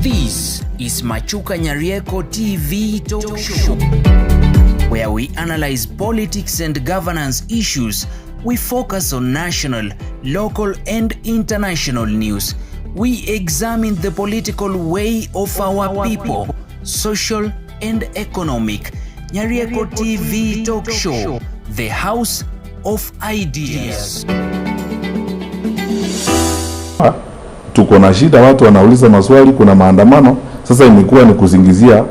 This is Machukanyarieko TV talk show, where we analyze politics and governance issues. We focus on national, local and international news. We examine the political way of our people, social and economic. Nyarieko TV talk show, the house of ideas. Tuko na shida, watu wanauliza maswali, kuna maandamano. Sasa imekuwa ni kuzingizia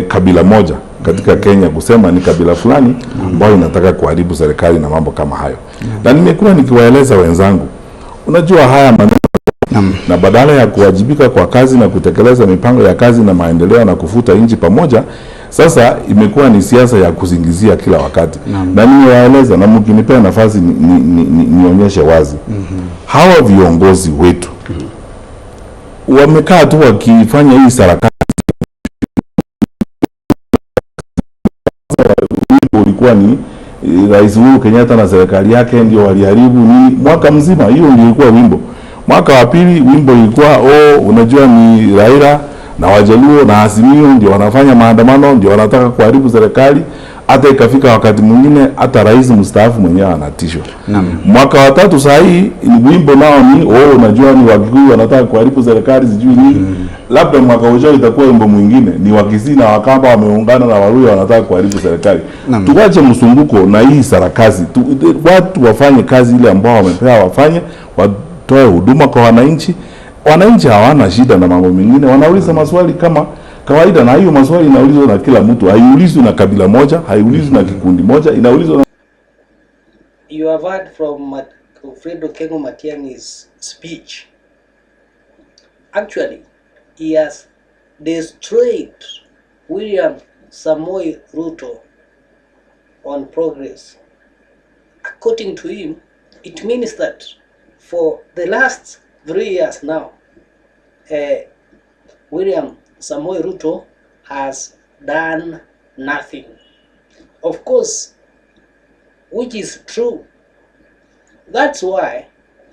kabila moja katika Kenya, kusema ni kabila fulani ambao inataka kuharibu serikali na mambo kama hayo. Na nimekuwa nikiwaeleza wenzangu, unajua haya maneno, na badala ya kuwajibika kwa kazi na kutekeleza mipango ya kazi na maendeleo na kufuta nchi pamoja, sasa imekuwa ni siasa ya kuzingizia kila wakati. Na nimewaeleza, na mkinipea nafasi nionyeshe wazi. Hawa viongozi wetu wamekaa tu wakifanya hii sarakasi. Ulikuwa ni Rais Uhuru Kenyatta na serikali yake ndio waliharibu ni mwaka mzima. Hiyo ndio ilikuwa wimbo. Mwaka wa pili wimbo ilikuwa unajua ni Raila na Wajaluo na Azimio ndio wanafanya maandamano, ndio wanataka kuharibu serikali. Hata ikafika wakati mwingine hata rais mstaafu mwenyewe anatishwa. Mwaka wa tatu sasa hii wimbo nao ni unajua ni Wakikuyu wanataka kuharibu serikali sijui nini. Labda mwaka ujao itakuwa wimbo mwingine ni Wakisii na Wakamba wameungana na Waluhya wanataka kuharibu serikali. Tuache msumbuko na hii sarakasi. Watu wafanye kazi ile ambao wamepewa wafanye, watoe huduma kwa wananchi. Wananchi hawana shida na mambo mengine. Wanauliza maswali kama kawaida, na hiyo maswali inaulizwa na kila mtu. Haiulizwi na kabila moja, haiulizwi na kikundi moja, inaulizwa na... You have heard from Geoffrey Nyarieko's speech. Actually, he has destroyed William Samoei Ruto on progress. According to him, it means that for the last 3 years now, William Samoei Ruto has done nothing. Of course, which is true. That's why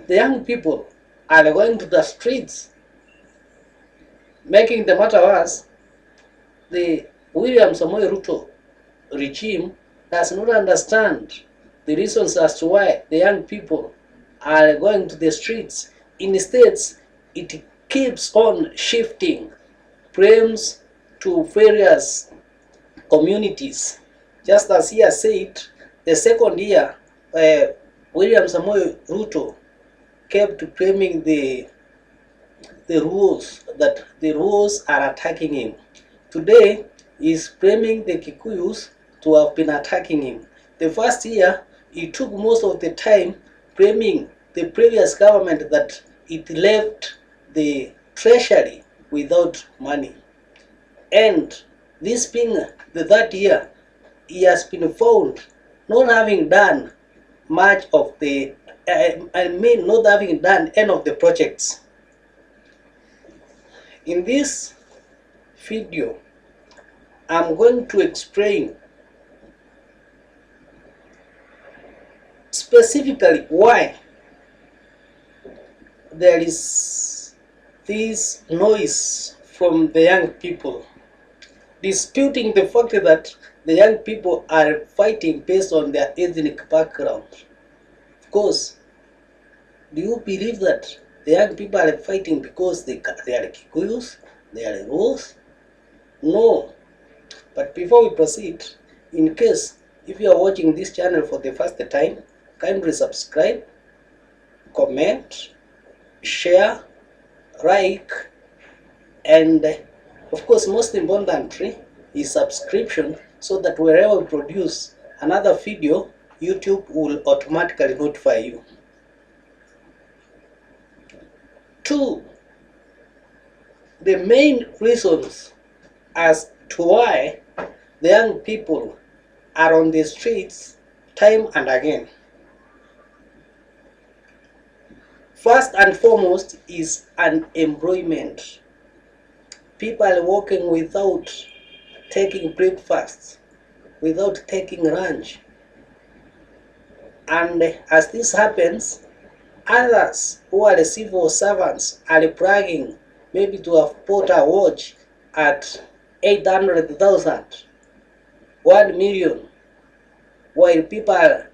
the young people are going to the streets. Making the matter worse, the William Samoei Ruto regime does not understand the reasons as to why the young people are going to the streets. Instead, it keeps on shifting blames to various communities. Just as he has said, the second year, William Samoei Ruto kept blaming the rules, that the rules are attacking him. Today, he is blaming the Kikuyus to have been attacking him. The first year, he took most of the time blaming the previous government that it left the treasury without money. And this being the third year, he has been found not having done much of the, not having done any of the projects. In this video, I'm going to explain specifically why there is this noise from the young people disputing the fact that the young people are fighting based on their ethnic background. Of course, do you believe that the young people are fighting because they are Kikuyus, they are Luos? No. But before we proceed, in case if you are watching this channel for the first time, kindly subscribe, comment, share, like, and of course most importantly is subscription, so that wherever we produce another video, YouTube will automatically notify you. 2. The main reasons as to why the young people are on the streets time and again. First and foremost is unemployment. People are working without taking breakfast, without taking lunch. And as this happens, others who are the civil servants are bragging maybe to have bought a watch at 800,000, 1 million, while people are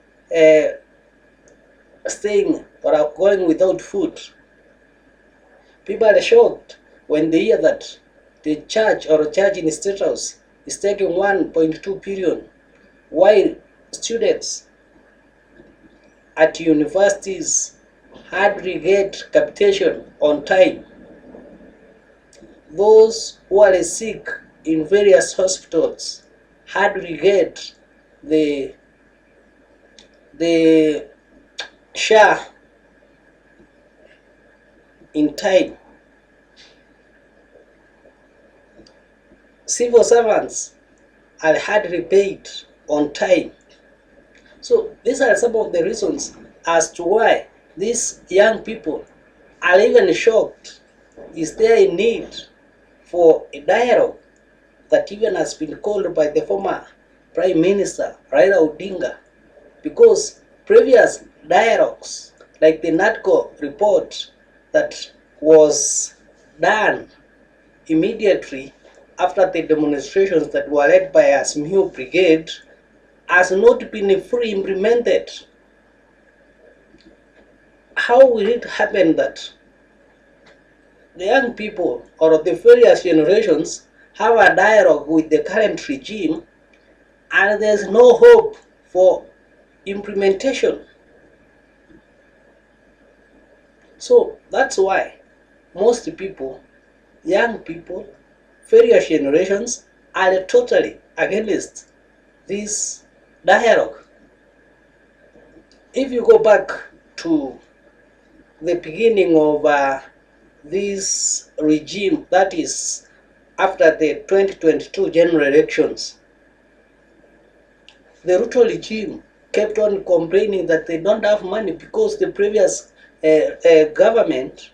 staying or are going without food. People are shocked when they hear that the church or church in State House is taking 1.2 billion, while students at universities hardly get capitation on time. Those who are sick in various hospitals hardly get the share in time. Civil servants are hardly paid on time. So these are some of the reasons as to why these young people are even shocked. Is there a need for a dialogue that even has been called by the former Prime Minister Raila Odinga? Because previous dialogues, like the NATCO report that was done immediately after the demonstrations that were led by Asmio Brigade, has not been fully implemented. How will it happen that the young people or the various generations have a dialogue with the current regime and there's no hope for implementation? So that's why most people, young people, various generations are totally against this dialogue. If you go back to the beginning of this regime, that is after the 2022 general elections, the Ruto regime kept on complaining that they don't have money because the previous government,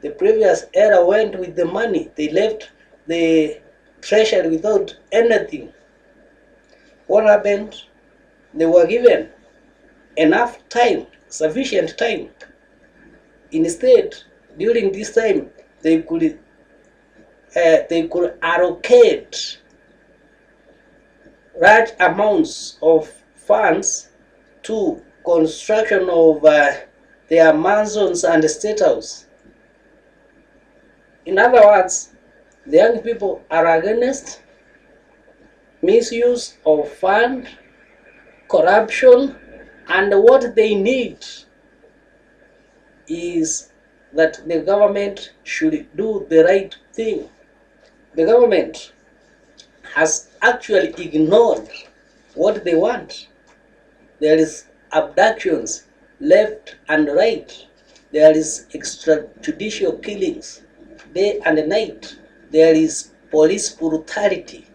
the previous era went with the money. They left the treasury without anything. What happened? They were given enough time, sufficient time. Instead, during this time, they could allocate large amounts of funds to construction of their mansions and state house. In other words, the young people are against misuse of fund, corruption, and what they need is that the government should do the right thing. The government has actually ignored what they want. There is abductions left and right. There is extrajudicial killings day and night. There is police brutality.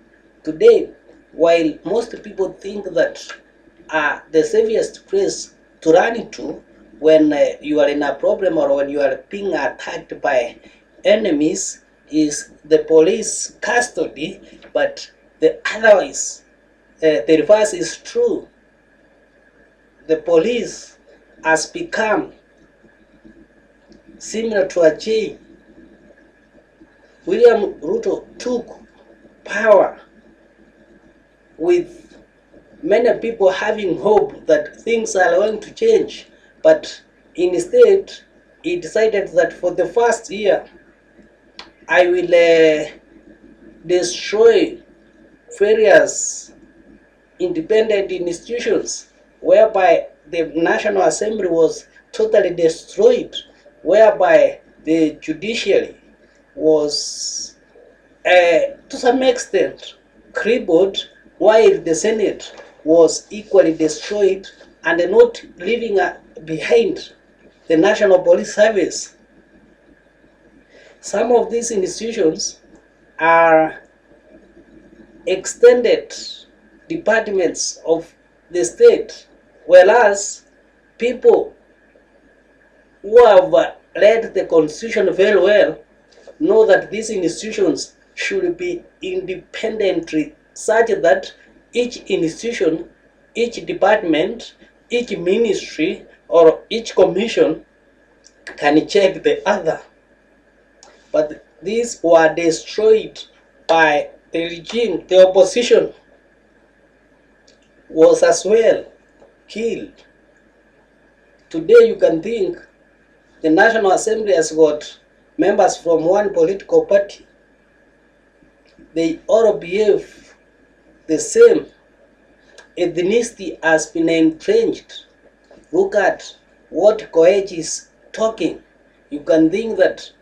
Today, while most people think that the safest place to run into when you are in a problem or when you are being attacked by enemies is the police custody, but the otherwise, the reverse is true. The police has become similar to a jail. William Ruto took power with many people having hope that things are going to change, but instead he decided that for the first year I will destroy various independent institutions, whereby the National Assembly was totally destroyed, whereby the judiciary was to some extent crippled, while the Senate was equally destroyed and not leaving behind the National Police Service. Some of these institutions are extended departments of the state, whereas people who have read the Constitution very well know that these institutions should be independently such that each institution, each department, each ministry, or each commission can check the other. But these were destroyed by the regime. The opposition was as well killed. Today you can think the National Assembly has got members from one political party. They all behave the same. Ethnicity has been entrenched. Look at what Koech is talking. You can think that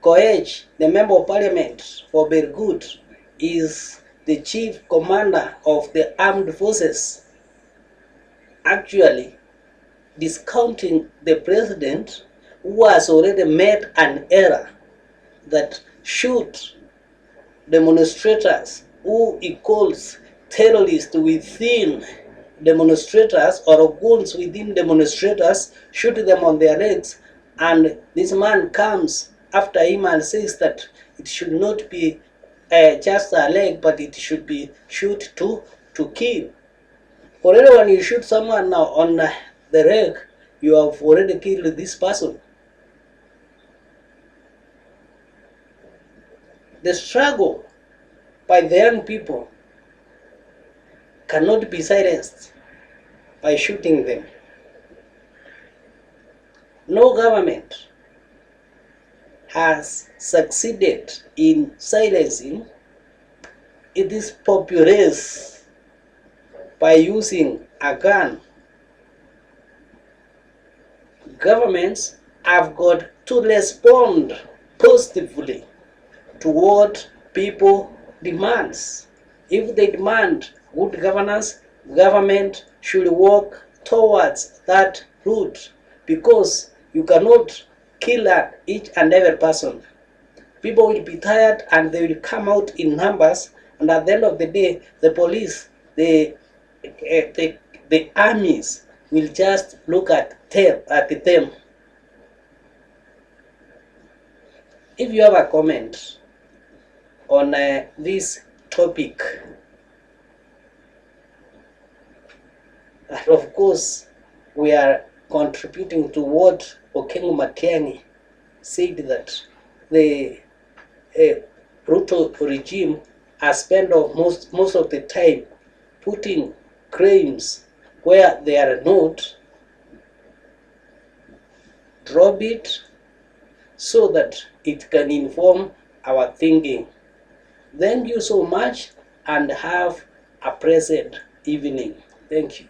Koech, the member of parliament for Bergut, is the chief commander of the armed forces, actually discounting the president who has already made an error that should demonstrators who he calls terrorists within demonstrators or goons within demonstrators shoot them on their legs, and this man comes after him and says that it should not be just a leg, but it should be shoot to kill. Already when you shoot someone now on the leg, you have already killed this person. The struggle by the young people cannot be silenced by shooting them. No government has succeeded in silencing this populace by using a gun. Governments have got to respond positively to what people demands. If they demand good governance, government should work towards that route, because you cannot kill each and every person. People will be tired and they will come out in numbers, and at the end of the day, the police, the armies will just look at them. If you have a comment on this topic, and of course we are contributing to what Okengo Matiangi said, that the Ruto regime has spent most of the time putting claims where they are not. Drop it so that it can inform our thinking. Thank you so much and have a pleasant evening. Thank you.